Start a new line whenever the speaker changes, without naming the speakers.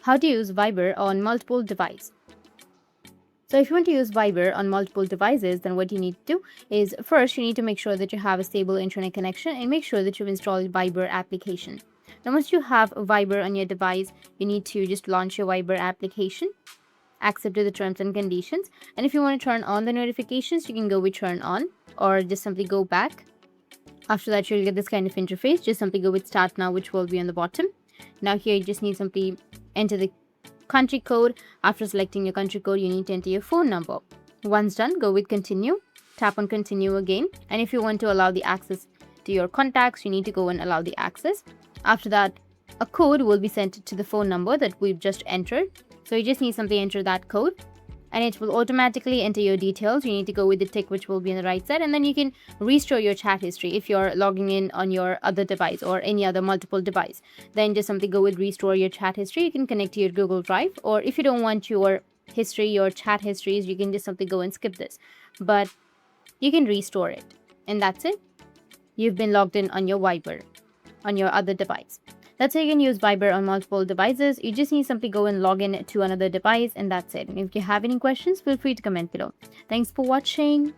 how to use Viber on multiple devices. So if you want to use Viber on multiple devices, then what you need to do is first you need to make sure that you have a stable internet connection and make sure that you've installed Viber application. Now once you have Viber on your device, you need to just launch your Viber application, accept the terms and conditions, and if you want to turn on the notifications, you can go with turn on or just simply go back. After that, you'll get this kind of interface. Just simply go with start now, which will be on the bottom. Now here you just need simply enter the country code. After selecting your country code, you need to enter your phone number. Once done, go with continue, tap on continue again, and if you want to allow the access to your contacts, you need to go and allow the access. After that, a code will be sent to the phone number that we've just entered. So you just need simply enter that code and it will automatically enter your details. You need to go with the tick which will be on the right side, and then you can restore your chat history if you're logging in on your other device or any other multiple device. Then just simply go with restore your chat history. You can connect to your Google Drive, or if you don't want your history, your chat histories, you can just simply go and skip this, but you can restore it, and that's it. You've been logged in on your Viber on your other device. That's how you can use Viber on multiple devices. You just need to simply go and log in to another device, and that's it. And if you have any questions, feel free to comment below. Thanks for watching.